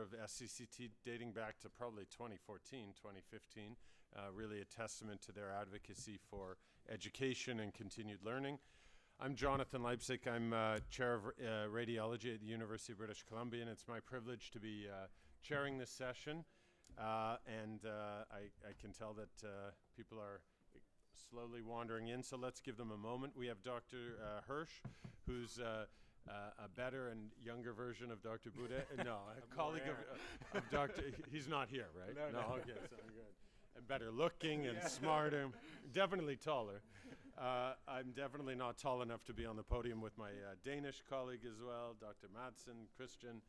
of SCCT dating back to probably 2014, 2015, really a testament to their advocacy for education and continued learning. I'm Jonathon Leipsic. I'm chair of radiology at the University of British Columbia, and it's my privilege to be chairing this session. I can tell that people are slowly wandering in, so let's give them a moment. We have Dr. Hirsch, who's a better and younger version of Dr. Buddha. No, a colleague of Dr. He's not here, right? No, okay, so good. And better looking and smarter, definitely taller. I'm definitely not tall enough to be on the podium with my Danish colleague as well, Dr. Madsen, Kristian.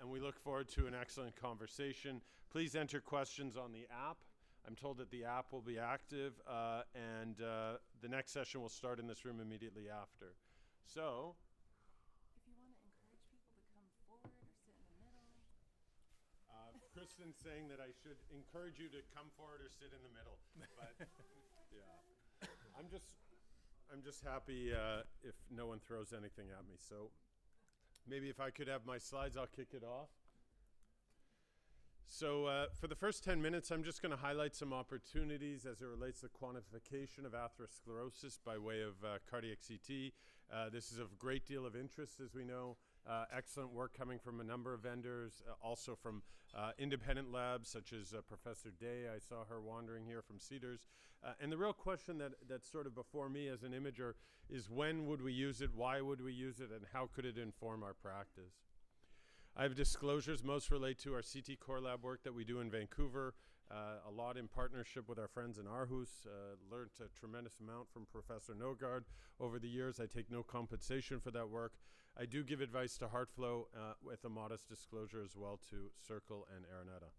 And we look forward to an excellent conversation. Please enter questions on the app. I'm told that the app will be active, and the next session will start in this room immediately after. So, if you want to encourage people to come forward or sit in the middle. Kristian's saying that I should encourage you to come forward or sit in the middle, but yeah, I'm just happy if no one throws anything at me. So maybe if I could have my slides, I'll kick it off. So for the first 10 minutes, I'm just going to highlight some opportunities as it relates to quantification of atherosclerosis by way of cardiac CT. This is of great deal of interest, as we know. Excellent work coming from a number of vendors, also from independent labs such as Professor Day. I saw her wandering here from Cedars. And the real question that's sort of before me as an imager is when would we use it, why would we use it, and how could it inform our practice? I have disclosures. Most relate to our CT core lab work that we do in Vancouver, a lot in partnership with our friends in Aarhus. Learned a tremendous amount from Professor Nogard over the years. I take no compensation for that work. I do give advice to HeartFlow with a modest disclosure as well to Circle and Araneta.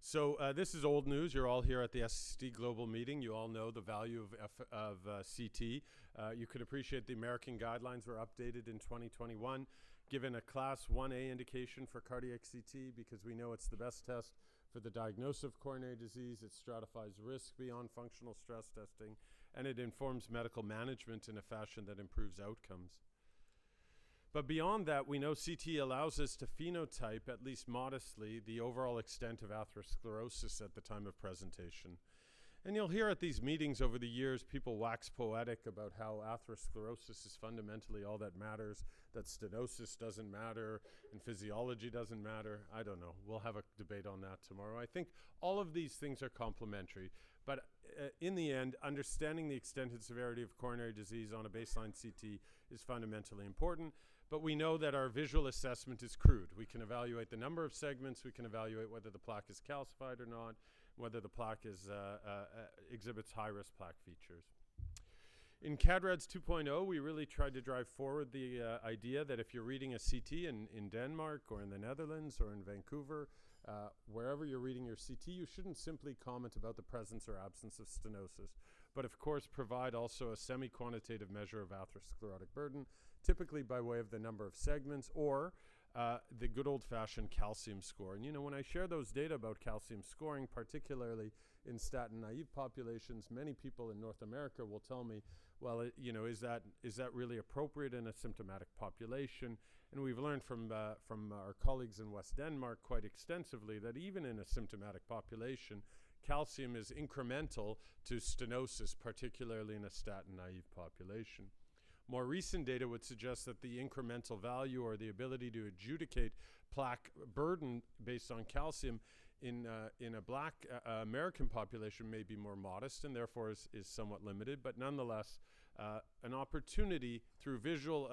So this is old news. You're all here at the SCCT Global Meeting. You all know the value of CT. You could appreciate the American guidelines were updated in 2021, given a Class 1A indication for cardiac CT because we know it's the best test for the diagnosis of coronary disease. It stratifies risk beyond functional stress testing, and it informs medical management in a fashion that improves outcomes. But beyond that, we know CT allows us to phenotype, at least modestly, the overall extent of atherosclerosis at the time of presentation. And you'll hear at these meetings over the years people wax poetic about how atherosclerosis is fundamentally all that matters, that stenosis doesn't matter, and physiology doesn't matter. I don't know. We'll have a debate on that tomorrow. I think all of these things are complementary. But in the end, understanding the extent and severity of coronary disease on a baseline CT is fundamentally important. But we know that our visual assessment is crude. We can evaluate the number of segments. We can evaluate whether the plaque is calcified or not, whether the plaque is, exhibits high-risk plaque features. In CADRADS 2.0, we really tried to drive forward the idea that if you're reading a CT in Denmark or in the Netherlands or in Vancouver, wherever you're reading your CT, you shouldn't simply comment about the presence or absence of stenosis, but of course provide also a semi-quantitative measure of atherosclerotic burden, typically by way of the number of segments or the good old-fashioned calcium score. And you know, when I share those data about calcium scoring, particularly in statin-naive populations, many people in North America will tell me, well, is that really appropriate in a symptomatic population? And we've learned from our colleagues in West Denmark quite extensively that even in a symptomatic population, calcium is incremental to stenosis, particularly in a statin-naive population. More recent data would suggest that the incremental value or the ability to adjudicate plaque burden based on calcium in a black American population may be more modest and therefore is somewhat limited, but nonetheless an opportunity through visual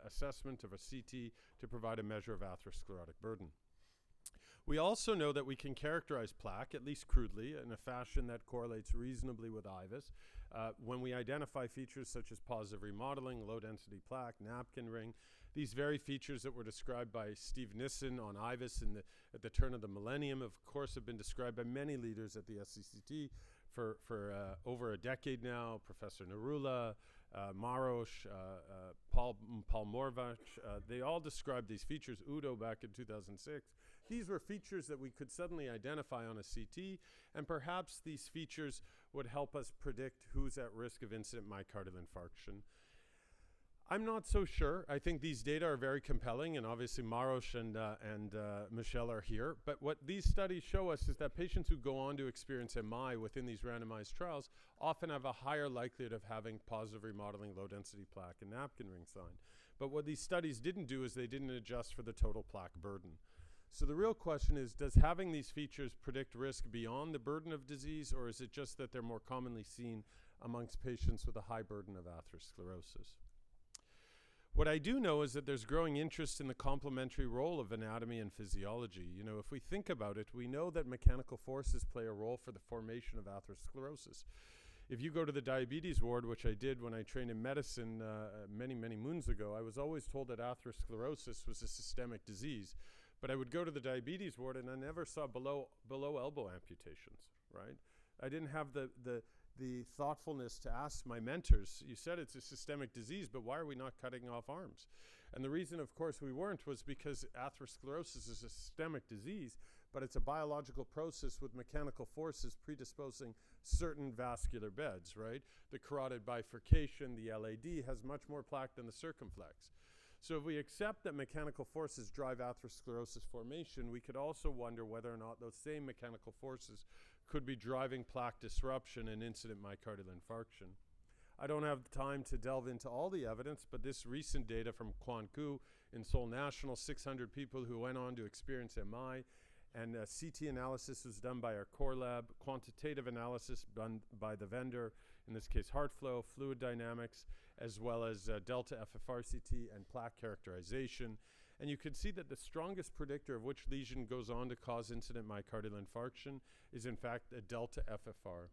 assessment of a CT to provide a measure of atherosclerotic burden. We also know that we can characterize plaque, at least crudely, in a fashion that correlates reasonably with IVUS. When we identify features such as positive remodeling, low-density plaque, napkin ring, these very features that were described by Steve Nissen on IVUS at the turn of the millennium, of course, have been described by many leaders at the SCCT for over a decade now. Professor Narula, Maros, Paul Morvach, they all described these features. Udo back in 2006. These were features that we could suddenly identify on a CT, and perhaps these features would help us predict who's at risk of incident myocardial infarction. I'm not so sure. I think these data are very compelling, and obviously Maros and Michelle are here. But what these studies show us is that patients who go on to experience MI within these randomized trials often have a higher likelihood of having positive remodeling low-density plaque and napkin ring sign. But what these studies didn't do is they didn't adjust for the total plaque burden. So the real question is, does having these features predict risk beyond the burden of disease, or is it just that they're more commonly seen amongst patients with a high burden of atherosclerosis? What I do know is that there's growing interest in the complementary role of anatomy and physiology. You know, if we think about it, we know that mechanical forces play a role for the formation of atherosclerosis. If you go to the diabetes ward, which I did when I trained in medicine many, many moons ago, I was always told that atherosclerosis was a systemic disease. But I would go to the diabetes ward and I never saw below elbow amputations, right? I didn't have the thoughtfulness to ask my mentors, you said it's a systemic disease, but why are we not cutting off arms? And the reason, of course, we weren't was because atherosclerosis is a systemic disease, but it's a biological process with mechanical forces predisposing certain vascular beds, right? The carotid bifurcation, the LAD, has much more plaque than the circumflex. So if we accept that mechanical forces drive atherosclerosis formation, we could also wonder whether or not those same mechanical forces could be driving plaque disruption and incident myocardial infarction. I don't have time to delve into all the evidence, but this recent data from Quantified in Seoul National, 600 people who went on to experience MI, and CT analysis was done by our core lab, quantitative analysis done by the vendor, in this case heart flow, fluid dynamics, as well as delta FRCPC and plaque characterization. And you can see that the strongest predictor of which lesion goes on to cause incident myocardial infarction is in fact a delta FFR.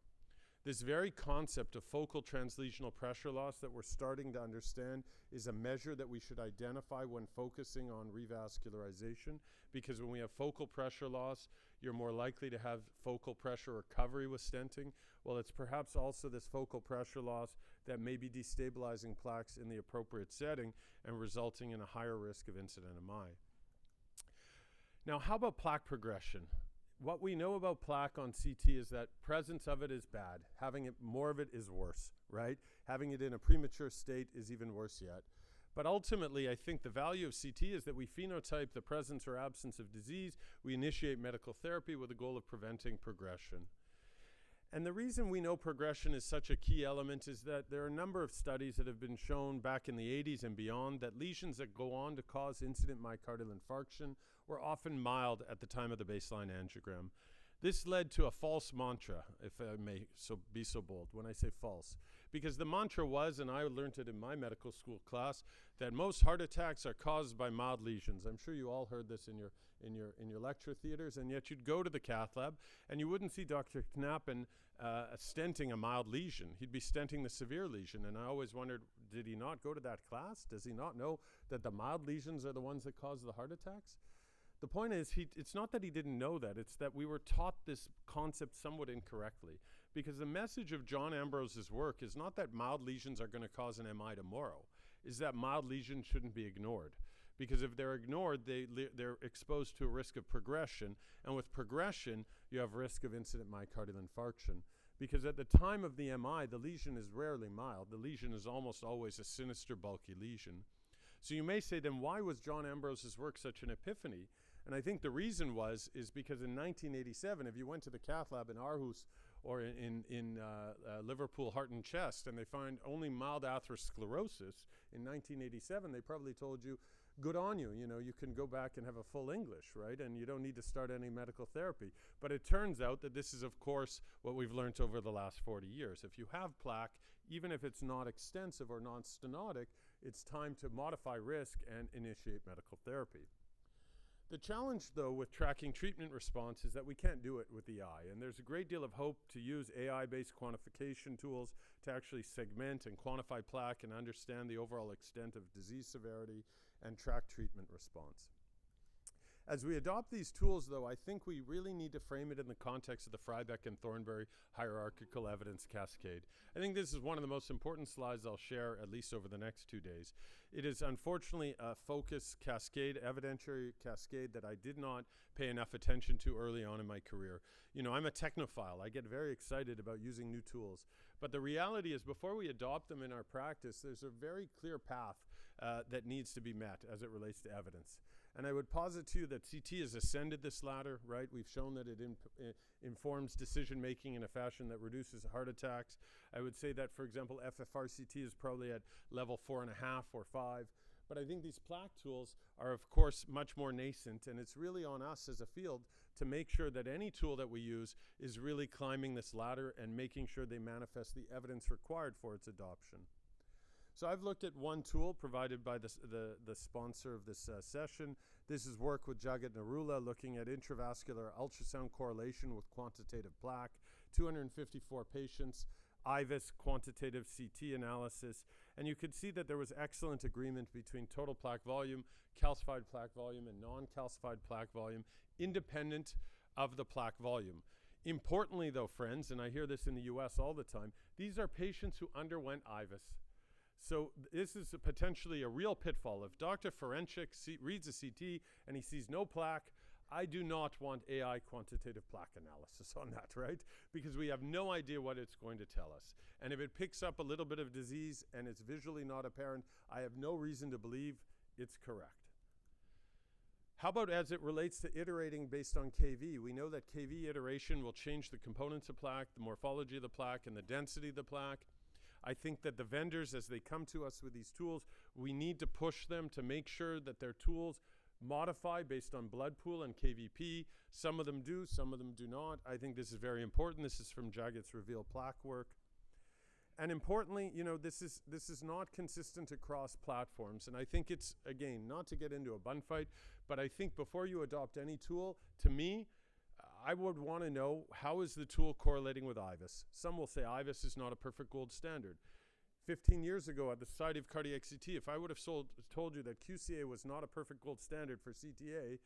This very concept of focal translesional pressure loss that we're starting to understand is a measure that we should identify when focusing on revascularization, because when we have focal pressure loss, you're more likely to have focal pressure recovery with stenting. Well, it's perhaps also this focal pressure loss that may be destabilizing plaques in the appropriate setting and resulting in a higher risk of incident MI. Now, how about plaque progression? What we know about plaque on CT is that presence of it is bad. Having it, more of it is worse, right? Having it in a premature state is even worse yet. But ultimately, I think the value of CT is that we phenotype the presence or absence of disease. We initiate medical therapy with the goal of preventing progression. And the reason we know progression is such a key element is that there are a number of studies that have been shown back in the 80s and beyond that lesions that go on to cause incident myocardial infarction were often mild at the time of the baseline angiogram. This led to a false mantra, if I may be so bold when I say false, because the mantra was, and I learned it in my medical school class, that most heart attacks are caused by mild lesions. I'm sure you all heard this in your lecture theaters, and yet you'd go to the cath lab and you wouldn't see Dr. Knappen stenting a mild lesion. He'd be stenting the severe lesion, and I always wondered, did he not go to that class? Does he not know that the mild lesions are the ones that cause the heart attacks? The point is, it's not that he didn't know that, it's that we were taught this concept somewhat incorrectly. Because the message of John Ambrose's work is not that mild lesions are going to cause an MI tomorrow, is that mild lesions shouldn't be ignored. Because if they're ignored, they're exposed to a risk of progression, and with progression, you have risk of incident myocardial infarction. Because at the time of the MI, the lesion is rarely mild. The lesion is almost always a sinister, bulky lesion. So you may say, then why was John Ambrose's work such an epiphany? And I think the reason is because in 1987, if you went to the cath lab in Aarhus or in Liverpool Heart and Chest, and they find only mild atherosclerosis in 1987, they probably told you, good on you, you can go back and have a full English, right? And you don't need to start any medical therapy. But it turns out that this is, of course, what we've learned over the last 40 years. If you have plaque, even if it's not extensive or non-stenotic, it's time to modify risk and initiate medical therapy. The challenge, though, with tracking treatment response is that we can't do it with the eye. And there's a great deal of hope to use AI-based quantification tools to actually segment and quantify plaque and understand the overall extent of disease severity and track treatment response. As we adopt these tools, though, I think we really need to frame it in the context of the Freibeck and Thornbury hierarchical evidence cascade. I think this is one of the most important slides I'll share, at least over the next 2 days. It is unfortunately a focus cascade, evidentiary cascade that I did not pay enough attention to early on in my career. I'm a technophile. I get very excited about using new tools. But the reality is, before we adopt them in our practice, there's a very clear path that needs to be met as it relates to evidence. And I would posit to you that CT has ascended this ladder, right? We've shown that it informs decision-making in a fashion that reduces heart attacks. I would say that, for example, FRCPC is probably at level 4.5 or 5. But I think these plaque tools are, of course, much more nascent, and it's really on us as a field to make sure that any tool that we use is really climbing this ladder and making sure they manifest the evidence required for its adoption. So I've looked at one tool provided by the sponsor of this session. This is work with Jagat Narula looking at intravascular ultrasound correlation with quantitative plaque, 254 patients, IVUS quantitative CT analysis, and you could see that there was excellent agreement between total plaque volume, calcified plaque volume, and non-calcified plaque volume, independent of the plaque volume. Importantly though, friends, and I hear this in the US all the time, these are patients who underwent IVUS. So this is potentially a real pitfall. If Dr. Ferencik reads a CT and he sees no plaque, I do not want AI quantitative plaque analysis on that, right? Because we have no idea what it's going to tell us. And if it picks up a little bit of disease and it's visually not apparent, I have no reason to believe it's correct. How about as it relates to iterating based on KV? We know that KV iteration will change the components of plaque, the morphology of the plaque, and the density of the plaque. I think that the vendors, as they come to us with these tools, we need to push them to make sure that their tools modify based on blood pool and KVP. Some of them do, some of them do not. I think this is very important. This is from Jagat's Reveal plaque work. And importantly, you know, this is not consistent across platforms. And I think it's, again, not to get into a bun fight, but I think before you adopt any tool, to me, I would want to know, how is the tool correlating with IVUS? Some will say IVUS is not a perfect gold standard. 15 years ago at the Society of Cardiac CT, if I would have told you that QCA was not a perfect gold standard for CTA,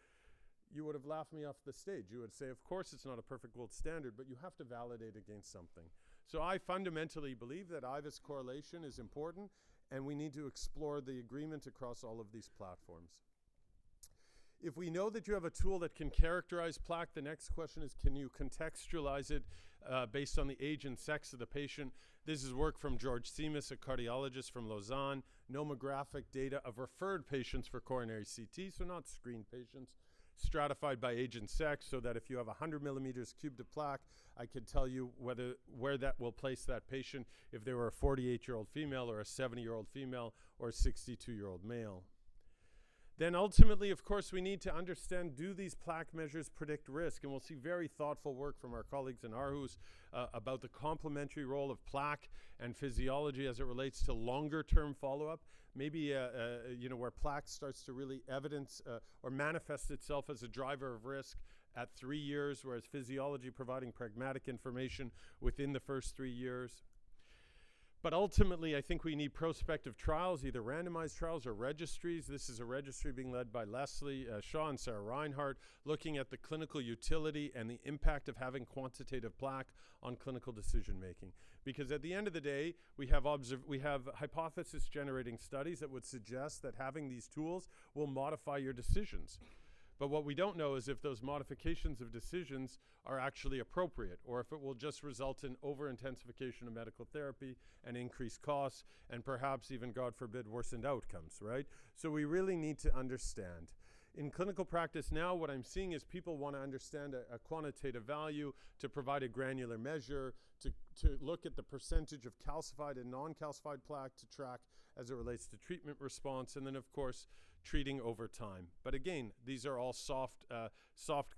you would have laughed me off the stage. You would say, of course it's not a perfect gold standard, but you have to validate against something. So I fundamentally believe that IVUS correlation is important, and we need to explore the agreement across all of these platforms. If we know that you have a tool that can characterize plaque, the next question is, can you contextualize it based on the age and sex of the patient? This is work from George Seamus, a cardiologist from Lausanne, nomographic data of referred patients for coronary CT, so not screened patients, stratified by age and sex, so that if you have 100 millimeters cubed of plaque, I could tell you where that will place that patient if they were a 48-year-old female or a 70-year-old female or a 62-year-old male. Then ultimately, of course, we need to understand, do these plaque measures predict risk? And we'll see very thoughtful work from our colleagues in Aarhus about the complementary role of plaque and physiology as it relates to longer-term follow-up. Maybe where plaque starts to really evidence or manifest itself as a driver of risk at 3 years, whereas physiology providing pragmatic information within the first 3 years. But ultimately, I think we need prospective trials, either randomized trials or registries. This is a registry being led by Leslie Shaw and Sarah Reinhardt, looking at the clinical utility and the impact of having quantitative plaque on clinical decision-making. Because at the end of the day, we have hypothesis-generating studies that would suggest that having these tools will modify your decisions. But what we don't know is if those modifications of decisions are actually appropriate, or if it will just result in over-intensification of medical therapy and increased costs, and perhaps even, God forbid, worsened outcomes, right? So we really need to understand. In clinical practice now, what I'm seeing is people want to understand a quantitative value, to provide a granular measure, to look at the percentage of calcified and non-calcified plaque to track as it relates to treatment response, and then, of course, treating over time. But again, these are all soft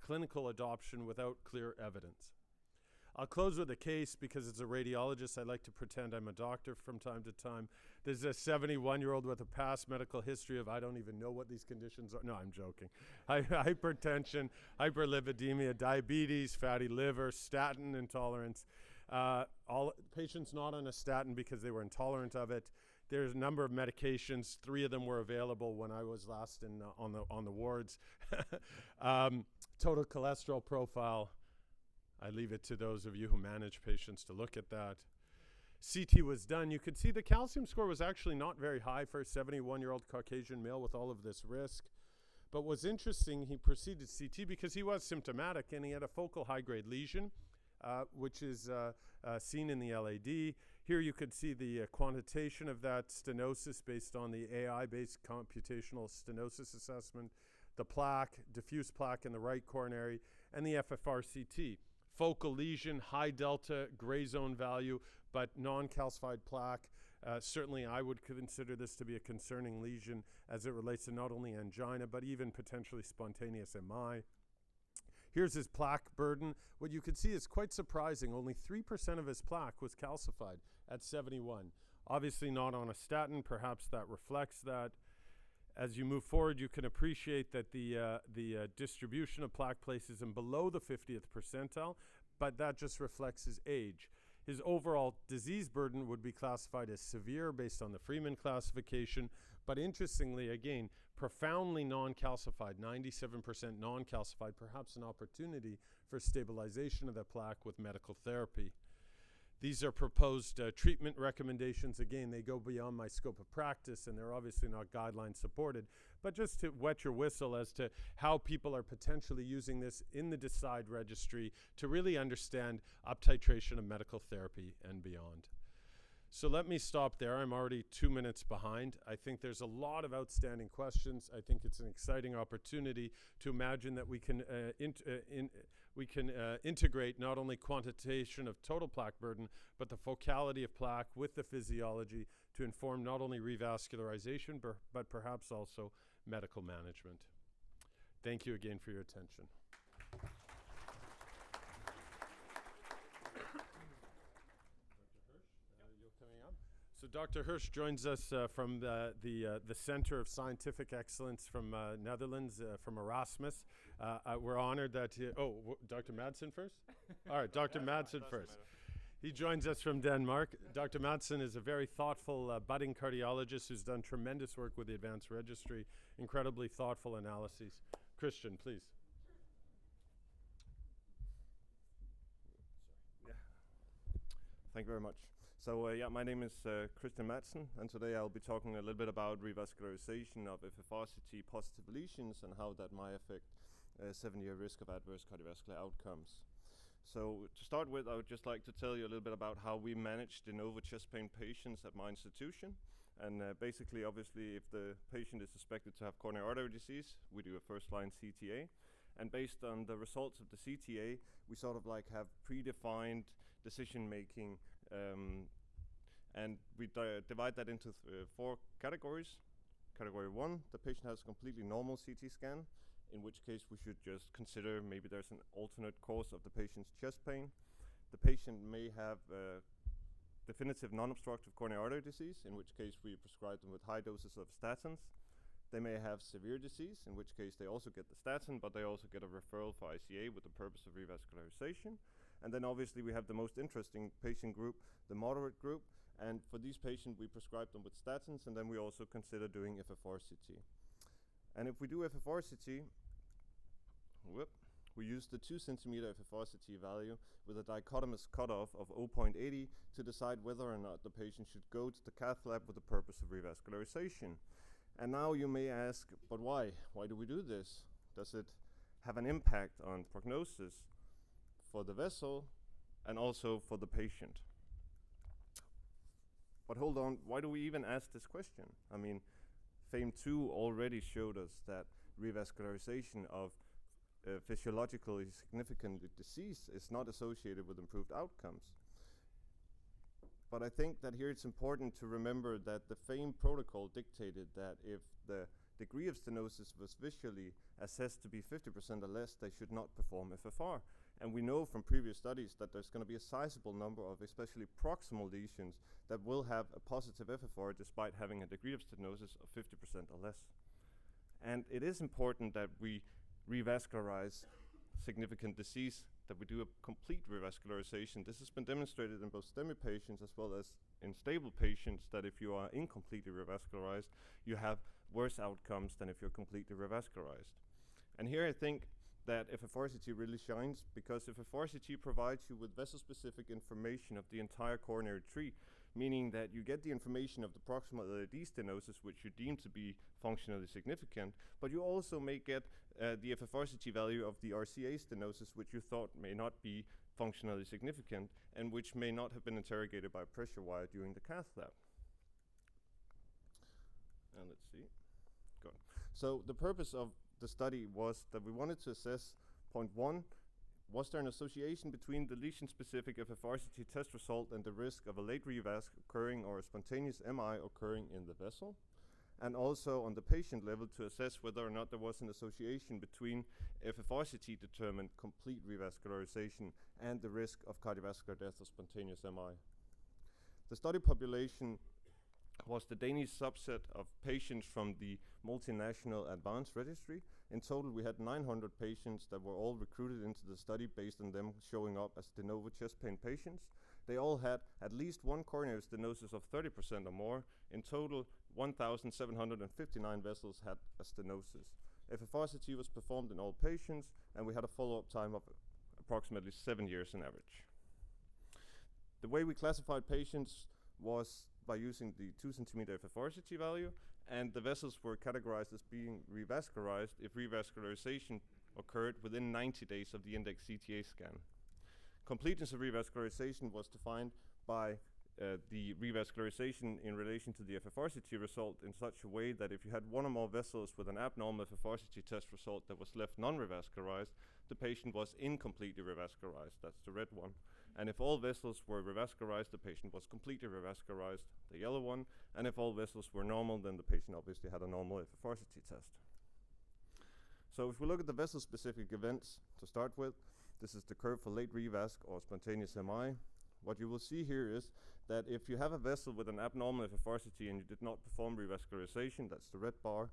clinical adoption without clear evidence. I'll close with a case because as a radiologist, I like to pretend I'm a doctor from time to time. There's a 71-year-old with a past medical history of, I don't even know what these conditions are. No, I'm joking. Hypertension, hyperlipidemia, diabetes, fatty liver, statin intolerance. All patients not on a statin because they were intolerant of it. There's a number of medications. 3 of them were available when I was last on the wards. Total cholesterol profile. I leave it to those of you who manage patients to look at that. CT was done. You could see the calcium score was actually not very high for a 71-year-old Caucasian male with all of this risk. But what's interesting, he proceeded CT because he was symptomatic and he had a focal high-grade lesion, which is seen in the LAD. Here you could see the quantitation of that stenosis based on the AI-based computational stenosis assessment, the plaque, diffuse plaque in the right coronary, and the FFRCT. Focal lesion, high delta, gray zone value, but non-calcified plaque. Certainly I would consider this to be a concerning lesion as it relates to not only angina, but even potentially spontaneous MI. Here's his plaque burden. What you can see is quite surprising. Only 3% of his plaque was calcified at 71. Obviously not on a statin. Perhaps that reflects that. As you move forward, you can appreciate that the distribution of plaque places him below the 50th percentile, but that just reflects his age. His overall disease burden would be classified as severe based on the Freeman classification, but interestingly, again, profoundly non-calcified, 97% non-calcified, perhaps an opportunity for stabilization of the plaque with medical therapy. These are proposed treatment recommendations. Again, they go beyond my scope of practice, and they're obviously not guideline supported, but just to wet your whistle as to how people are potentially using this in the DECIDE registry to really understand uptitration of medical therapy and beyond. So let me stop there. I'm already 2 minutes behind. I think there's a lot of outstanding questions. I think it's an exciting opportunity to imagine that we can integrate not only quantitation of total plaque burden, but the focality of plaque with the physiology to inform not only revascularization, but perhaps also medical management. Thank you again for your attention. So Dr. Hirsch joins us from the Center of Scientific Excellence from Netherlands, from Erasmus. We're honored that Dr. Madsen first? All right, Dr. Madsen first. He joins us from Denmark. Dr. Madsen is a very thoughtful budding cardiologist who's done tremendous work with the Advanced Registry, incredibly thoughtful analyses. Kristian, please. Thank you very much. So my name is Kristian Madsen, and today I'll be talking a little bit about revascularization of FFRCT positive lesions and how that might affect 7-year risk of adverse cardiovascular outcomes. So to start with, I would just like to tell you a little bit about how we manage de novo chest pain patients at my institution. And basically, obviously, if the patient is suspected to have coronary artery disease, we do a first-line CTA. And based on the results of the CTA, we sort of like have predefined decision-making, and we divide that into 4 categories. Category 1, the patient has a completely normal CT scan, in which case we should just consider maybe there's an alternate cause of the patient's chest pain. The patient may have definitive non-obstructive coronary artery disease, in which case we prescribe them with high doses of statins. They may have severe disease, in which case they also get the statin, but they also get a referral for ICA with the purpose of revascularization. And then obviously we have the most interesting patient group, the moderate group, and for these patients we prescribe them with statins, and then we also consider doing FFRCT. And if we do FFRCT, we use the 2 centimeter FFRCT value with a dichotomous cutoff of 0.80 to decide whether or not the patient should go to the cath lab with the purpose of revascularization. And now you may ask, but why? Why do we do this? Does it have an impact on prognosis for the vessel and also for the patient? But hold on, why do we even ask this question? I mean, FAME2 already showed us that revascularization of physiologically significant disease is not associated with improved outcomes. But I think that here it's important to remember that the FAME protocol dictated that if the degree of stenosis was visually assessed to be 50% or less, they should not perform FFR. And we know from previous studies that there's going to be a sizable number of especially proximal lesions that will have a positive FFR despite having a degree of stenosis of 50% or less. And it is important that we revascularize significant disease, that we do a complete revascularization. This has been demonstrated in both STEMI patients as well as in stable patients, that if you are incompletely revascularized, you have worse outcomes than if you're completely revascularized. And here I think that FFRCT really shines, because FFRCT provides you with vessel-specific information of the entire coronary tree, meaning that you get the information of the proximal LAD stenosis, which you deem to be functionally significant, but you also may get the FFRCT value of the RCA stenosis, which you thought may not be functionally significant and which may not have been interrogated by pressure wire during the cath lab. And let's see. Good. So the purpose of the study was that we wanted to assess, point one, was there an association between the lesion-specific FFRCT test result and the risk of a late revasc occurring or a spontaneous MI occurring in the vessel? And also on the patient level to assess whether or not there was an association between FFRCT-determined complete revascularization and the risk of cardiovascular death or spontaneous MI. The study population was the Danish subset of patients from the multinational advanced registry. In total, we had 900 patients that were all recruited into the study based on them showing up as de novo chest pain patients. They all had at least one coronary stenosis of 30% or more. In total, 1,759 vessels had a stenosis. FFRCT was performed in all patients, and we had a follow-up time of approximately 7 years on average. The way we classified patients was by using the 2 centimeter FFRCT value, and the vessels were categorized as being revascularized if revascularization occurred within 90 days of the index CTA scan. Completeness of revascularization was defined by the revascularization in relation to the FFRCT result in such a way that if you had one or more vessels with an abnormal FFRCT test result that was left non-revascularized, the patient was incompletely revascularized. That's the red one. And if all vessels were revascularized, the patient was completely revascularized, the yellow one. And if all vessels were normal, then the patient obviously had a normal FFRCT test. So if we look at the vessel-specific events to start with, this is the curve for late revasc or spontaneous MI. What you will see here is that if you have a vessel with an abnormal FFRCT and you did not perform revascularization, that's the red bar,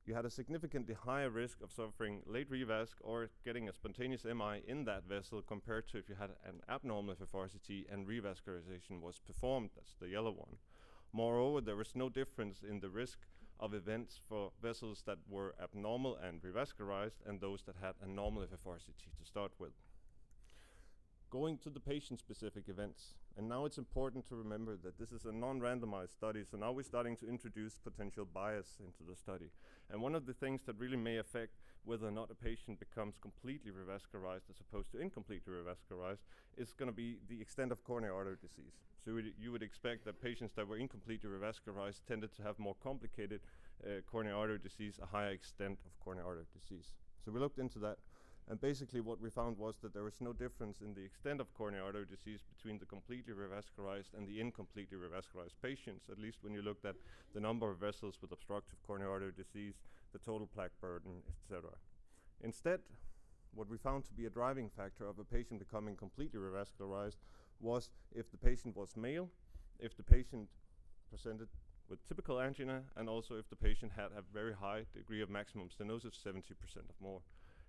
you had a significantly higher risk of suffering late revasc or getting a spontaneous MI in that vessel compared to if you had an abnormal FFRCT and revascularization was performed, that's the yellow one. Moreover, there was no difference in the risk of events for vessels that were abnormal and revascularized and those that had a normal FFRCT to start with. Going to the patient-specific events, and now it's important to remember that this is a non-randomized study, so now we're starting to introduce potential bias into the study. And one of the things that really may affect whether or not a patient becomes completely revascularized as opposed to incompletely revascularized is going to be the extent of coronary artery disease. So you would expect that patients that were incompletely revascularized tended to have more complicated coronary artery disease, a higher extent of coronary artery disease. So we looked into that. And basically what we found was that there was no difference in the extent of coronary artery disease between the completely revascularized and the incompletely revascularized patients, at least when you looked at the number of vessels with obstructive coronary artery disease, the total plaque burden, etc. Instead, what we found to be a driving factor of a patient becoming completely revascularized was if the patient was male, if the patient presented with typical angina, and also if the patient had a very high degree of maximum stenosis, 70% or more.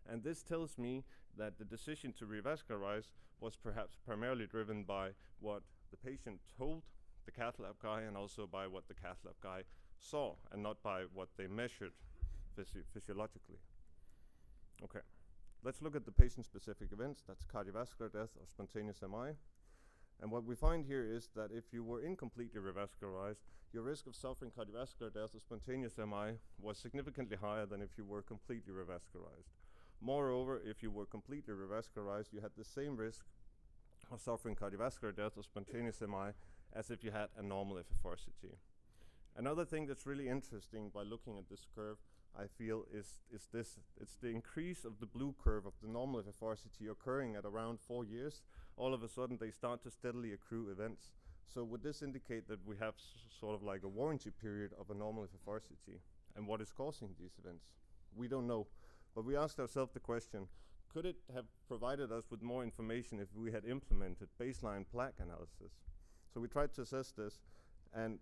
And this tells me that the decision to revascularize was perhaps primarily driven by what the patient told the cath lab guy and also by what the cath lab guy saw and not by what they measured physiologically. Okay, let's look at the patient-specific events. That's cardiovascular death or spontaneous MI. And what we find here is that if you were incompletely revascularized, your risk of suffering cardiovascular death or spontaneous MI was significantly higher than if you were completely revascularized. Moreover, if you were completely revascularized, you had the same risk of suffering cardiovascular death or spontaneous MI as if you had a normal FFRCT. Another thing that's really interesting by looking at this curve, I feel, is this. It's the increase of the blue curve of the normal FFRCT occurring at around 4 years. All of a sudden, they start to steadily accrue events. So would this indicate that we have sort of like a warranty period of a normal FFRCT? And what is causing these events? We don't know. But we asked ourselves the question, could it have provided us with more information if we had implemented baseline plaque analysis? So we tried to assess this, and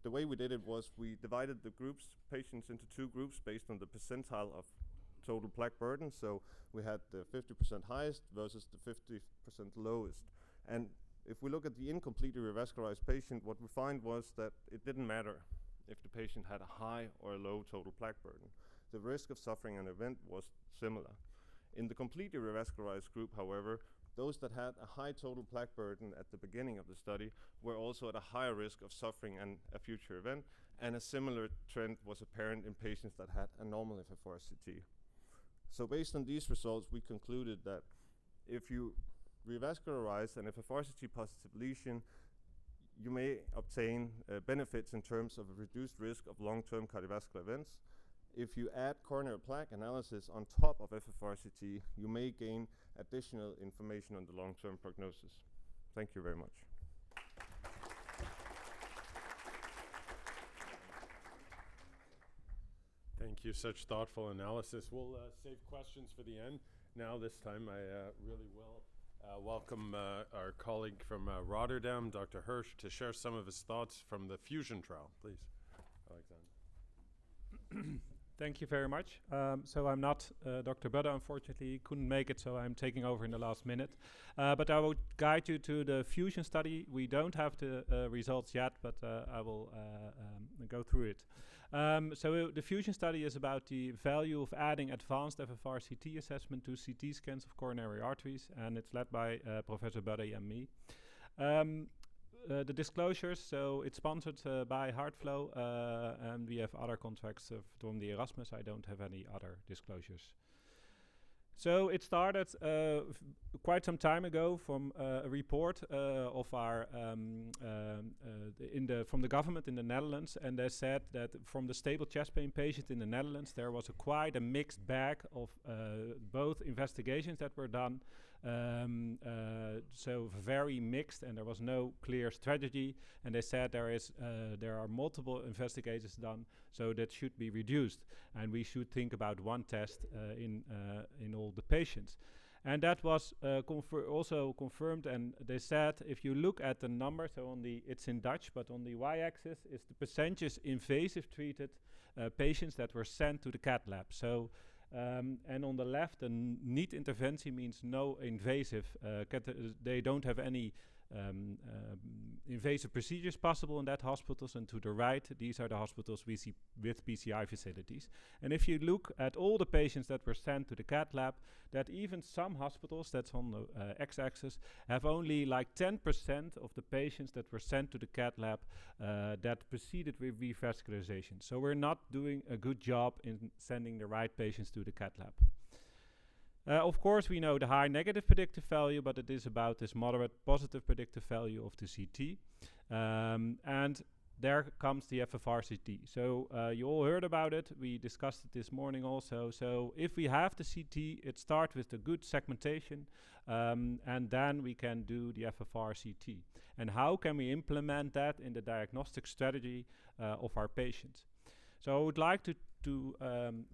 the way we did it was we divided the patients into 2 groups based on the percentile of total plaque burden. So we had the 50% highest versus the 50% lowest. And if we look at the incompletely revascularized patient, what we find was that it didn't matter if the patient had a high or a low total plaque burden. The risk of suffering an event was similar. In the completely revascularized group, however, those that had a high total plaque burden at the beginning of the study were also at a higher risk of suffering a future event, and a similar trend was apparent in patients that had a normal FFRCT. So based on these results, we concluded that if you revascularize an FFRCT positive lesion, you may obtain benefits in terms of a reduced risk of long-term cardiovascular events. If you add coronary plaque analysis on top of FFRCT, you may gain additional information on the long-term prognosis. Thank you very much. Thank you, such thoughtful analysis. We'll save questions for the end. Now this time I really will welcome our colleague from Rotterdam, Dr. Hirsch, to share some of his thoughts from the FUSION trial. Please, Alexander. Thank you very much. So I'm not Dr. Budde, unfortunately, couldn't make it, so I'm taking over in the last minute. But I will guide you to the FUSION study. We don't have the results yet, but I will go through it. So the FUSION study is about the value of adding advanced FFRCT assessment to CT scans of coronary arteries, and it's led by Professor Budde and me. The disclosures, so it's sponsored by HeartFlow, and we have other contracts from the Erasmus. I don't have any other disclosures. So it started quite some time ago from a report of our from the government in the Netherlands, and they said that from the stable chest pain patients in the Netherlands, there was quite a mixed bag of both investigations that were done. So very mixed, and there was no clear strategy. And they said there are multiple investigations done, so that should be reduced, and we should think about one test in all the patients. And that was also confirmed, and they said if you look at the number, so it's in Dutch, but on the y-axis is the percentage invasive treated patients that were sent to the cath lab. So and on the left, the NEAT intervention means no invasive. They don't have any invasive procedures possible in that hospitals, and to the right, these are the hospitals we see with PCI facilities. And if you look at all the patients that were sent to the cath lab, that even some hospitals, that's on the x-axis, have only like 10% of the patients that were sent to the cath lab that proceeded with revascularization. So we're not doing a good job in sending the right patients to the cath lab. Of course, we know the high negative predictive value, but it is about this moderate positive predictive value of the CT. And there comes the FFRCT. So you all heard about it. We discussed it this morning also. So if we have the CT, it starts with the good segmentation, and then we can do the FFRCT. And how can we implement that in the diagnostic strategy of our patients? So I would like to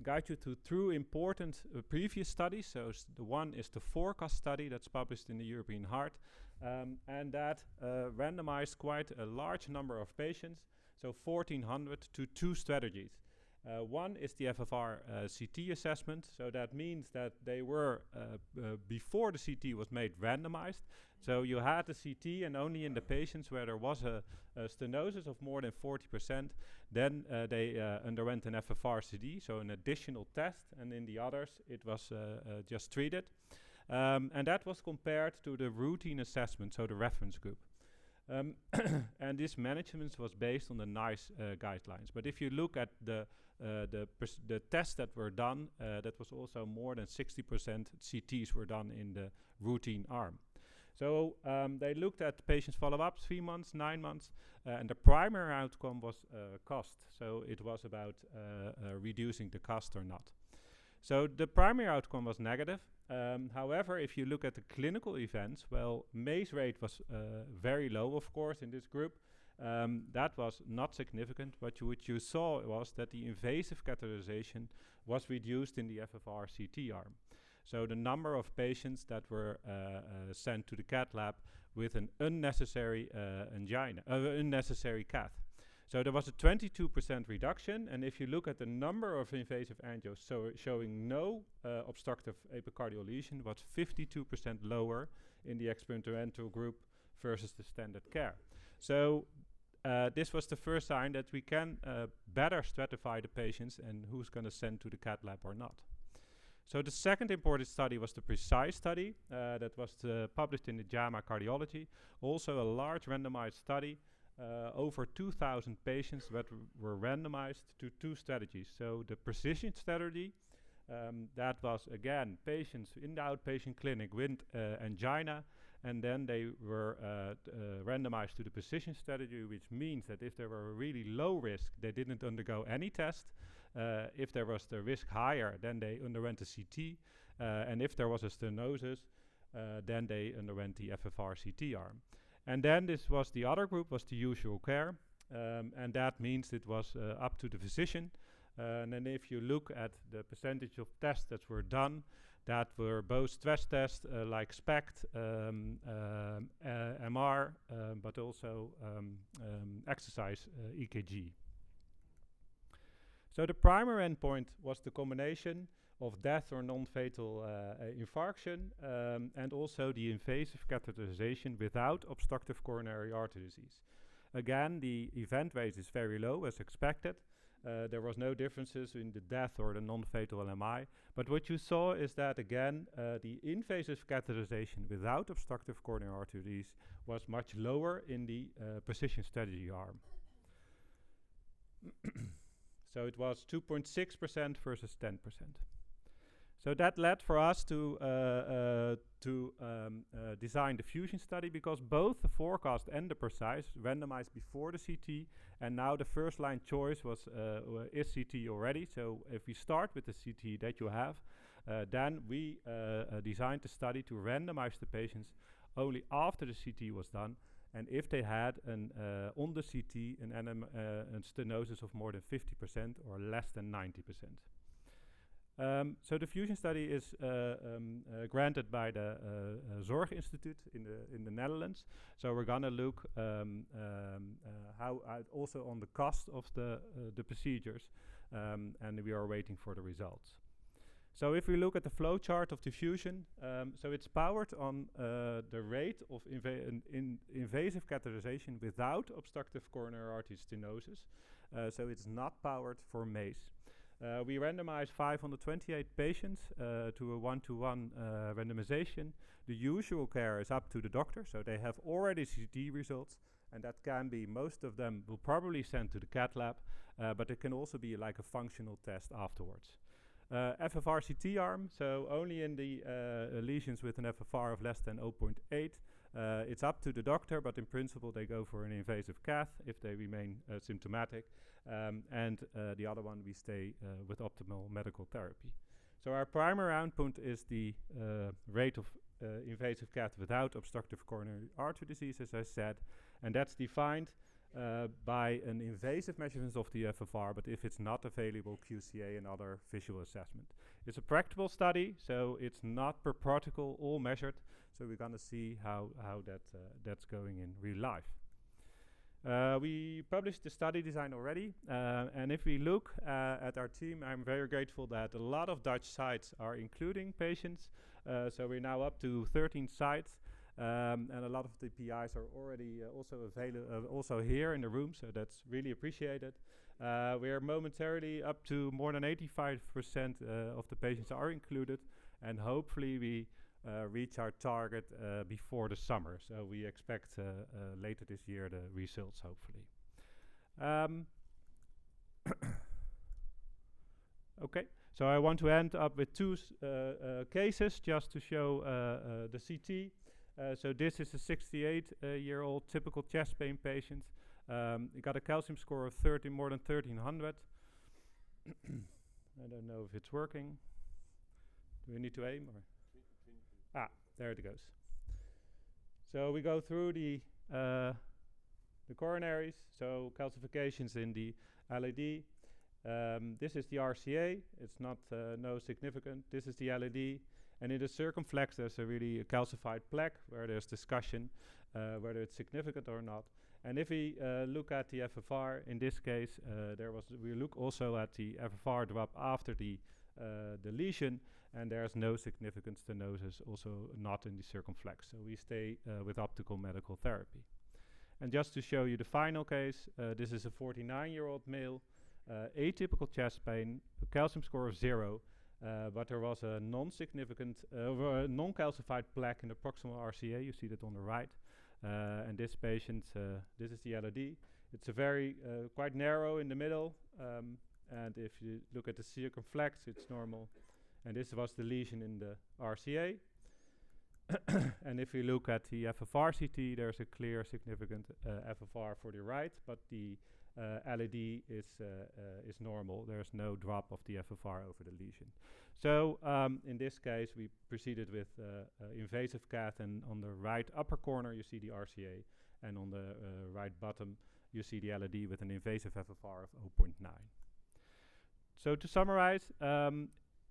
guide you through important previous studies. So the one is the forecast study that's published in the European Heart, and that randomized quite a large number of patients, so 1,400 to two strategies. One is the FFRCT assessment, so that means that they were, before the CT was made, randomized. So you had the CT, and only in the patients where there was a stenosis of more than 40%, then they underwent an FFRCT, so an additional test, and in the others it was just treated. And that was compared to the routine assessment, so the reference group. And this management was based on the NICE guidelines. But if you look at the tests that were done, that was also more than 60% CTs were done in the routine arm. So they looked at patients' follow-ups, 3 months, 9 months, and the primary outcome was cost. So it was about reducing the cost or not. So the primary outcome was negative. However, if you look at the clinical events, well, MACE rate was very low, of course, in this group. That was not significant, but what you saw was that the invasive catheterization was reduced in the FFRCT arm. So the number of patients that were sent to the cath lab with an unnecessary angina, unnecessary cath. So there was a 22% reduction, and if you look at the number of invasive angios, so showing no obstructive epicardial lesion, was 52% lower in the experimental group versus the standard care. So this was the first sign that we can better stratify the patients and who's going to send to the cath lab or not. So the second important study was the PRECISE study that was published in the JAMA Cardiology, also a large randomized study. Over 2,000 patients that were randomized to two strategies. So the precision strategy, That was again patients in the outpatient clinic with angina, and then they were randomized to the precision strategy, which means that if they were really low risk, they didn't undergo any test. If there was the risk higher, then they underwent a CT, and if there was a stenosis, then they underwent the FRCPC arm. And then this was the other group, was the usual care, and that means it was up to the physician. And then if you look at the percentage of tests that were done, that were both stress tests like SPECT, MR, but also exercise EKG. So the primary endpoint was the combination of death or non-fatal infarction, and also the invasive catheterization without obstructive coronary artery disease. Again, the event rate is very low as expected. There was no differences in the death or the non-fatal LMI, but what you saw is that again, the invasive catheterization without obstructive coronary artery disease was much lower in the precision strategy arm. So it was 2.6% versus 10%. So that led for us to design the fusion study, because both the forecast and the precise randomized before the CT, and now the first line choice was is CT already. So if we start with the CT that you have, then we designed the study to randomize the patients only after the CT was done, and if they had on the CT an stenosis of more than 50% or less than 90%. So the fusion study is granted by the Zorg Institute in the Netherlands. So we're gonna look how also on the cost of the procedures, and we are waiting for the results. So if we look at the flow chart of the fusion, so it's powered on the rate of invasive catheterization without obstructive coronary artery stenosis. So it's not powered for MACE. We randomized 528 patients to a 1-to-1 randomization. The usual care is up to the doctor, so they have already CT results, and that can be, most of them will probably send to the cath lab, but it can also be like a functional test afterwards. FFRCT arm, so only in the lesions with an FFR of less than 0.8. It's up to the doctor, but in principle they go for an invasive cath if they remain symptomatic. And the other one, we stay with optimal medical therapy. So our primary endpoint is the rate of invasive cath without obstructive coronary artery disease, as I said, and that's defined by an invasive measurement of the FFR, but if it's not available, QCA and other visual assessment. It's a practical study, so it's not per protocol, all measured, so we're gonna see how that's going in real life. We published the study design already, and if we look at our team, I'm very grateful that a lot of Dutch sites are including patients, so we're now up to 13 sites, and a lot of the PIs are already also here in the room, so that's really appreciated. We are momentarily up to more than 85% of the patients are included, and hopefully we reach our target before the summer. So we expect later this year the results, hopefully. Okay, so I want to end up with two cases just to show the CT. So this is a 68-year-old typical chest pain patient. He got a calcium score of more than 1300. I don't know if it's working. Do we need to aim or? There it goes. So we go through the coronaries, so calcifications in the LED. This is the RCA. It's not no significant. This is the LED, and in the circumflex there's a really calcified plaque where there's discussion whether it's significant or not. And if we look at the FFR, in this case, we look also at the FFR drop after the lesion, and there's no significant stenosis, also not in the circumflex. So we stay with optical medical therapy. And just to show you the final case, this is a 49-year-old male, atypical chest pain, a calcium score of 0, but there was a non-significant, non-calcified plaque in the proximal RCA. You see that on the right. And this patient, this is the LED. It's a very quite narrow in the middle, and if you look at the circumflex, it's normal. And this was the lesion in the RCA. And if we look at the FFRCT, there's a clear significant FFR for the right, but the LED is normal. There's no drop of the FFR over the lesion. So in this case, we proceeded with invasive cath, and on the right upper corner you see the RCA, and on the right bottom you see the LED with an invasive FFR of 0.9. So to summarize,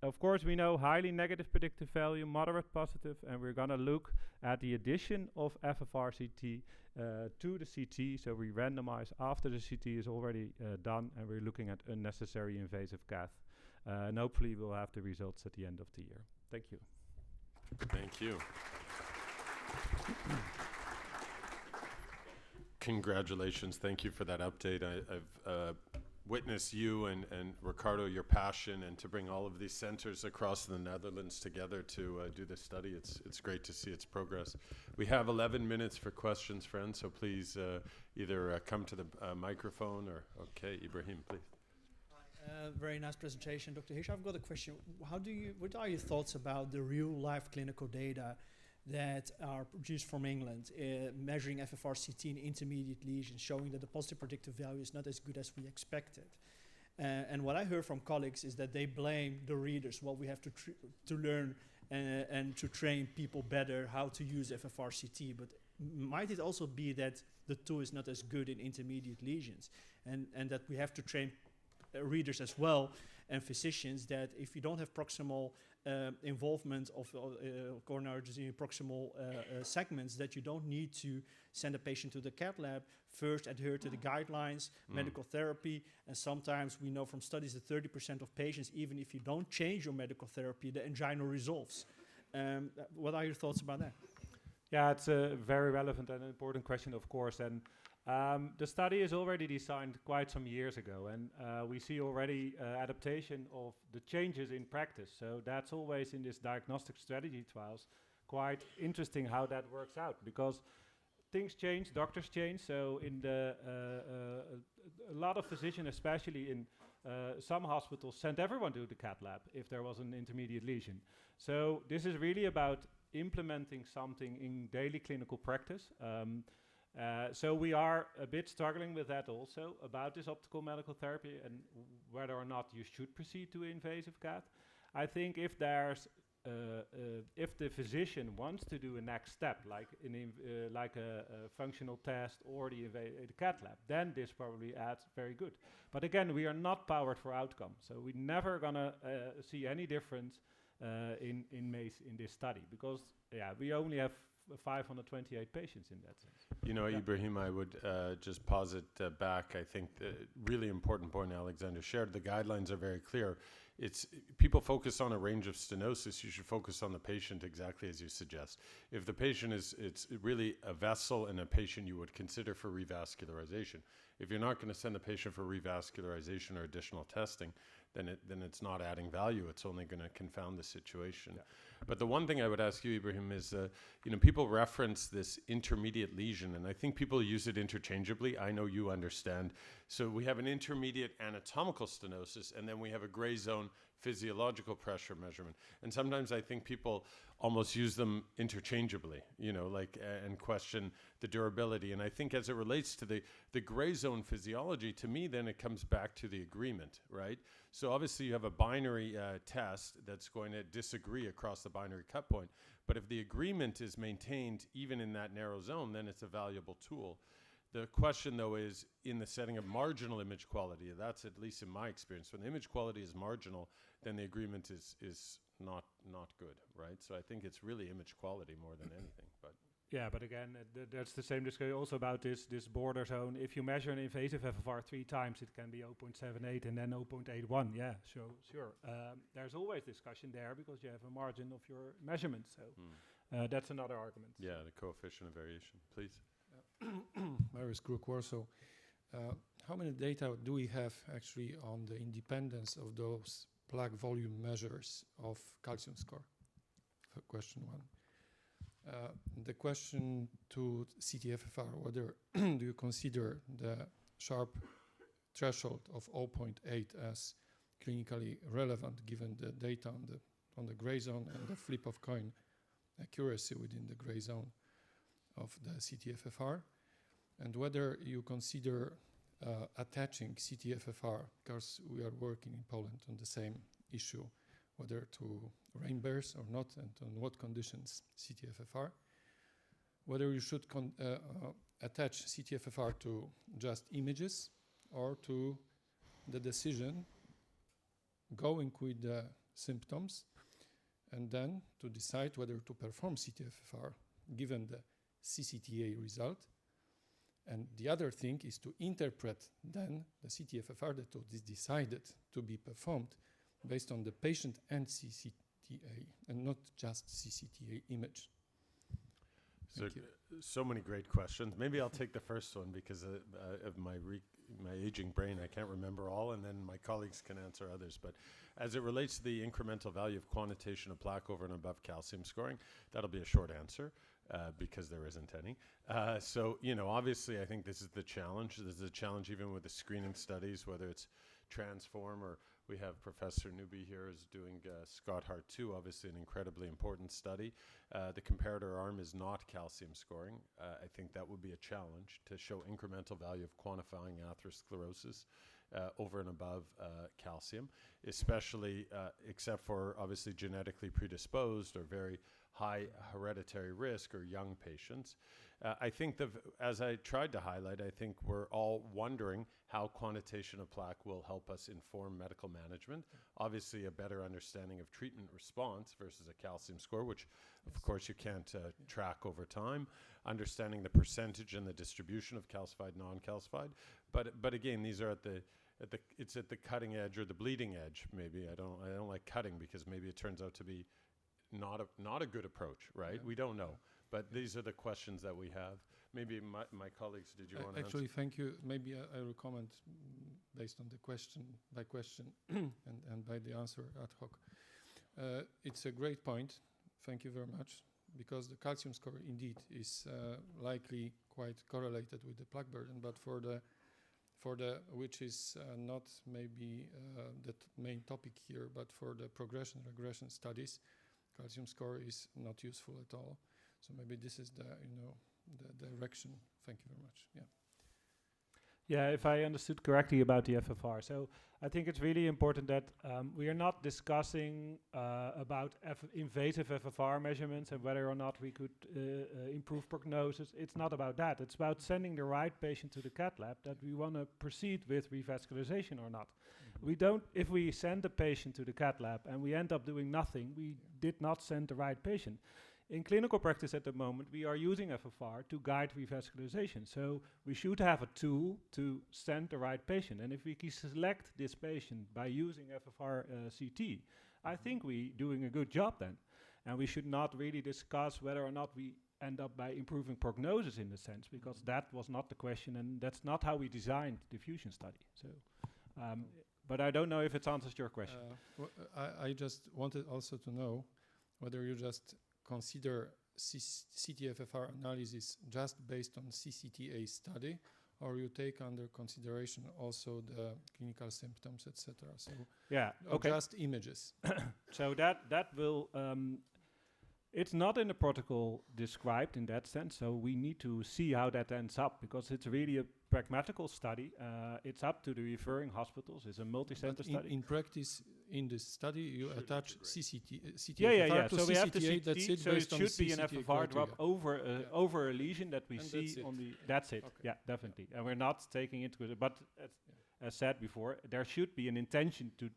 of course we know highly negative predictive value, moderate positive, and we're going to look at the addition of FFRCT to the CT. So we randomize after the CT is already done, and we're looking at unnecessary invasive cath. And hopefully we'll have the results at the end of the year. Thank you. Thank you. Congratulations. Thank you for that update. I've witnessed you and Ricardo, your passion, and to bring all of these centers across the Netherlands together to do this study. It's great to see its progress. We have 11 minutes for questions, friends, so please either come to the microphone or, okay, Ibrahim, please. Very nice presentation, Dr. Hirsch. I've got a question. What are your thoughts about the real-life clinical data that are produced from England, measuring FFRCT in intermediate lesions, showing that the positive predictive value is not as good as we expected? And what I heard from colleagues is that they blame the readers. Well, we have to learn and to train people better how to use FFRCT, but might it also be that the tool is not as good in intermediate lesions, and that we have to train readers as well and physicians that if you don't have proximal involvement of coronary disease proximal segments, that you don't need to send a patient to the cath lab, first adhere to the guidelines, medical therapy, and sometimes we know from studies that 30% of patients, even if you don't change your medical therapy, the angina resolves. What are your thoughts about that? Yeah, it's a very relevant and important question, of course. And the study is already designed quite some years ago, and we see already adaptation of the changes in practice. So that's always in this diagnostic strategy trials quite interesting how that works out, because things change, doctors change. So in the a lot of physicians, especially in some hospitals, sent everyone to the cath lab if there was an intermediate lesion. So this is really about implementing something in daily clinical practice. So we are a bit struggling with that also, about this optical medical therapy and whether or not you should proceed to invasive cath. I think if there's if the physician wants to do a next step, like a functional test or the cath lab, then this probably adds very good. But again, we are not powered for outcome, so we're never gonna see any difference in this study, because we only have 528 patients in that sense. You know, Ibrahim, I would just posit back. I think the really important point Alexander shared. The guidelines are very clear. It's people focus on a range of stenosis. You should focus on the patient exactly as you suggest. If the patient it's really a vessel and a patient you would consider for revascularization. If you're not going to send the patient for revascularization or additional testing, then it's not adding value. It's only going to confound the situation. Yeah. But the one thing I would ask you, Ibrahim, is people reference this intermediate lesion, and I think people use it interchangeably. I know you understand. So we have an intermediate anatomical stenosis, and then we have a gray zone physiological pressure measurement. And sometimes I think people almost use them interchangeably, and question the durability. And I think as it relates to the gray zone physiology, to me, then it comes back to the agreement, right? So obviously you have a binary test that's going to disagree across the binary cut point. But if the agreement is maintained even in that narrow zone, then it's a valuable tool. The question, though, is in the setting of marginal image quality. That's at least in my experience. When the image quality is marginal, then the agreement is not good, right? So I think it's really image quality more than anything. But yeah, but again, that's the same discussion also about this border zone. If you measure an invasive FFR 3 times, it can be 0.78 and then 0.81. Yeah, so sure. There's always discussion there because you have a margin of your measurement. So that's another argument. Yeah, the coefficient of variation, please. Marius Crook, Warsaw. How many data do we have actually on the independence of those plaque volume measures of calcium score? Question one. The question to CT-FFR, whether do you consider the sharp threshold of 0.8 as clinically relevant given the data on the on the gray zone and the flip of coin accuracy within the gray zone of the CT-FFR, and whether you consider attaching CT-FFR, because we are working in Poland on the same issue, whether to rain bears or not, and on what conditions CT-FFR, whether you should attach CT-FFR to just images or to the decision going with the symptoms, and then to decide whether to perform CT-FFR given the CCTA result. And the other thing is to interpret then the CT-FFR that is decided to be performed based on the patient and CCTA, and not just CCTA image. So many great questions. Maybe I'll take the first one because of my aging brain. I can't remember all, and then my colleagues can answer others. But as it relates to the incremental value of quantitation of plaque over and above calcium scoring, that'll be a short answer because there isn't any. So, obviously, I think this is the challenge. This is a challenge even with the screening studies, whether it's Transform or we have Professor Newby here is doing Scott Hart 2, obviously an incredibly important study. The comparator arm is not calcium scoring. I think that would be a challenge to show incremental value of quantifying atherosclerosis over and above calcium, especially except for obviously genetically predisposed or very high hereditary risk or young patients. I think as I tried to highlight, I think we're all wondering how quantitation of plaque will help us inform medical management. Obviously, a better understanding of treatment response versus a calcium score, which of course you can't track over time. Understanding the percentage and the distribution of calcified, non-calcified. But again, these are it's at the cutting edge or the bleeding edge. Maybe I don't like cutting because maybe it turns out to be not a good approach, right? Yeah. We don't know. But these are the questions that we have. Maybe my colleagues, did you want to actually, answer? thank you. Maybe I will comment based on the question by question and by the answer ad hoc. It's a great point. Thank you very much. Because the calcium score indeed is likely quite correlated with the plaque burden, but for the which is not maybe the main topic here, but for the progression regression studies, calcium score is not useful at all. So maybe this is the direction. Thank you very much. Yeah. Yeah, if I understood correctly about the FFR. So I think it's really important that we are not discussing about invasive FFR measurements and whether or not we could improve prognosis. It's not about that. It's about sending the right patient to the cath lab that we want to proceed with revascularization or not. We don't, if we send the patient to the cath lab and we end up doing nothing, we did not send the right patient. In clinical practice at the moment, we are using FFR to guide revascularization. So we should have a tool to send the right patient. And if we can select this patient by using FFR CT, I think we're doing a good job then. And we should not really discuss whether or not we end up by improving prognosis in the sense, because that was not the question, and that's not how we designed the fusion study. So, but I don't know if it answers your question. I just wanted also to know whether you just consider CT-FFR analysis just based on CCTA study, or you take under consideration also the clinical symptoms, etc. So yeah, okay. Just images. So that will. It's not in the protocol described in that sense, so we need to see how that ends up, because it's really a pragmatical study. It's up to the referring hospitals. It's a multi-center study. In practice, in this study, you attach CT-FFR yeah. to So we have the CCTA. CT, That's it. so it should be an FFR drop over a lesion that we and see on the. That's it. Okay. Yeah, definitely. And we're not taking into it, but as said before, there should be an intention to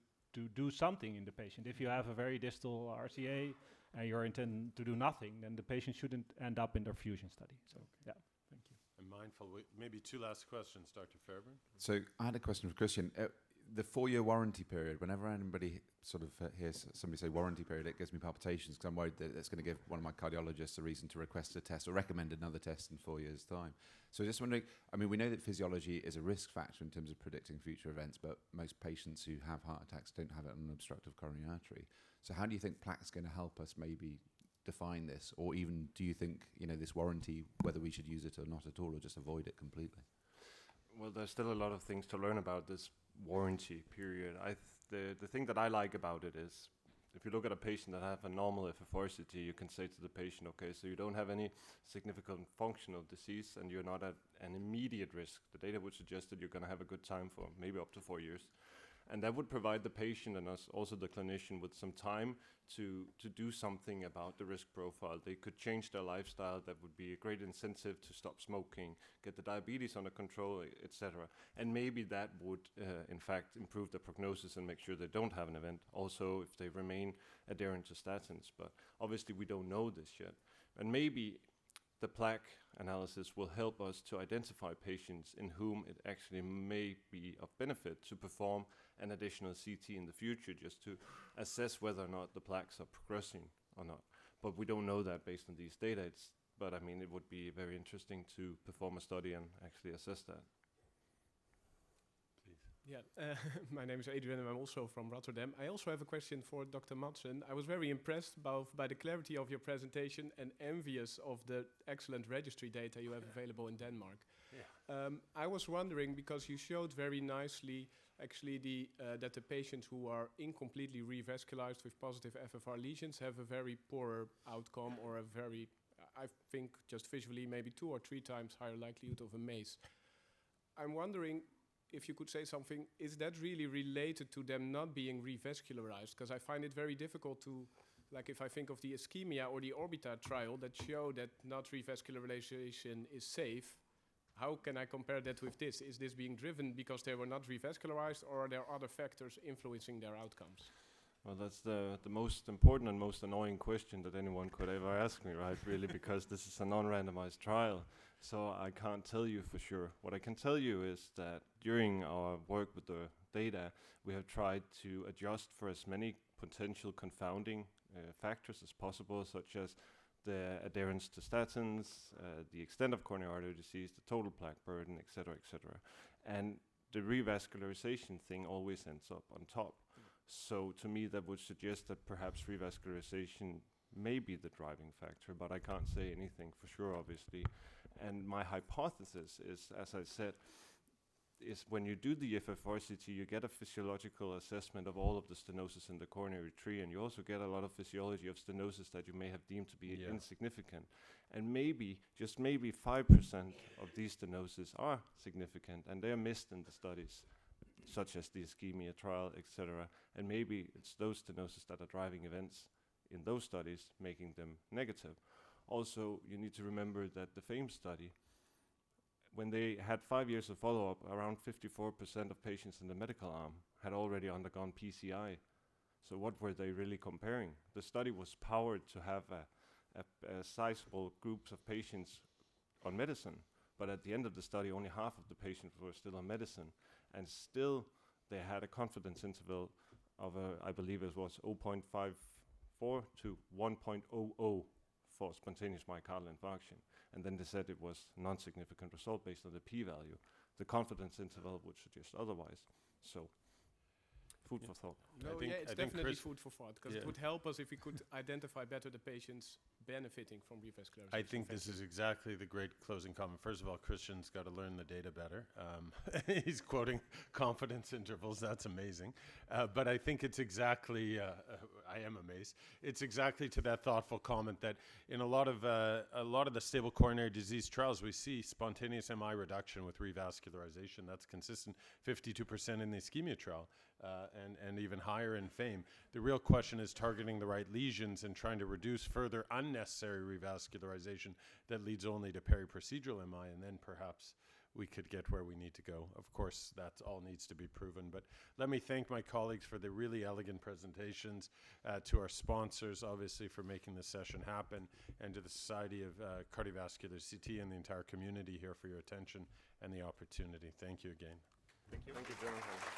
do something in the patient. If you have a very distal RCA and you're intending to do nothing, then the patient shouldn't end up in their fusion study. So, yeah. Thank you. I'm mindful. Maybe two last questions, Dr. Fairburn. So I had a question for Kristian. The 4-year warranty period, whenever anybody sort of hears somebody say warranty period, it gives me palpitations because I'm worried that it's going to give one of my cardiologists a reason to request a test or recommend another test in 4 years' time. So just wondering, I mean, we know that physiology is a risk factor in terms of predicting future events, but most patients who have heart attacks don't have it on an obstructive coronary artery. So how do you think plaque is going to help us maybe define this? Or even do you think, this warranty, whether we should use it or not at all, or just avoid it completely? Well, there's still a lot of things to learn about this warranty period. The thing that I like about it is if you look at a patient that have a normal FFRCT, you can say to the patient, okay, so you don't have any significant functional disease and you're not at an immediate risk. The data would suggest that you're going to have a good time for maybe up to 4 years. And that would provide the patient and us, also the clinician, with some time to do something about the risk profile. They could change their lifestyle. That would be a great incentive to stop smoking, get the diabetes under control, etc. And maybe that would, in fact, improve the prognosis and make sure they don't have an event. Also, if they remain adherent to statins. But obviously, we don't know this yet. And maybe the plaque analysis will help us to identify patients in whom it actually may be of benefit to perform an additional CT in the future, just to assess whether or not the plaques are progressing or not. But we don't know that based on these data. But I mean, it would be very interesting to perform a study and actually assess that. Yeah, my name is Adrian and I'm also from Rotterdam. I also have a question for Dr. Madsen. I was very impressed both by the clarity of your presentation and envious of the excellent registry data you have available in Denmark. Yeah. I was wondering, because you showed very nicely actually that the patients who are incompletely revascularized with positive FFR lesions have a very poor outcome, or a very, I think just visually, maybe 2 or 3 times higher likelihood of a MACE. I'm wondering if you could say something, is that really related to them not being revascularized? Because I find it very difficult to, like if I think of the ischemia or the Orbita trial that show that not revascularization is safe, how can I compare that with this? Is this being driven because they were not revascularized, or are there other factors influencing their outcomes? Well, that's the most important and most annoying question that anyone could ever ask me, right? Really, because this is a non-randomized trial, so I can't tell you for sure. What I can tell you is that during our work with the data, we have tried to adjust for as many potential confounding factors as possible, such as the adherence to statins, the extent of coronary artery disease, the total plaque burden, etc., etc. And the revascularization thing always ends up on top. So to me, that would suggest that perhaps revascularization may be the driving factor, but I can't say anything for sure, obviously. And my hypothesis is, as I said, is when you do the FFRCT, you get a physiological assessment of all of the stenosis in the coronary tree, and you also get a lot of physiology of stenosis that you may have deemed to be insignificant. And maybe, just maybe 5% of these stenosis are significant, and they are missed in the studies, such as the ischemia trial, etc. And maybe it's those stenosis that are driving events in those studies, making them negative. Also, you need to remember that the FAME study, when they had 5 years of follow-up, around 54% of patients in the medical arm had already undergone PCI. So what were they really comparing? The study was powered to have a sizable groups of patients on medicine, but at the end of the study, only half of the patients were still on medicine, and still they had a confidence interval of, I believe it was 0.54 to 1.00 for spontaneous myocardial infarction. And then they said it was non-significant result based on the p-value. The confidence interval would suggest otherwise. So, food for thought. No, it's definitely food for thought, because it would help us if we could identify better the patients benefiting from revascularization. I think this is exactly the great closing comment. First of all, Kristian's got to learn the data better. He's quoting confidence intervals. That's amazing. But I think it's exactly, I am amazed. It's exactly to that thoughtful comment that in a lot of the stable coronary disease trials, we see spontaneous MI reduction with revascularization. That's consistent, 52% in the ischemia trial, and even higher in FAME. The real question is targeting the right lesions and trying to reduce further unnecessary revascularization that leads only to peri-procedural MI, and then perhaps we could get where we need to go. Of course, that all needs to be proven. But let me thank my colleagues for the really elegant presentations, to our sponsors, obviously, for making this session happen, and to the Society of Cardiovascular CT and the entire community here for your attention and the opportunity. Thank you again. Thank you. Thank you, Jonathon.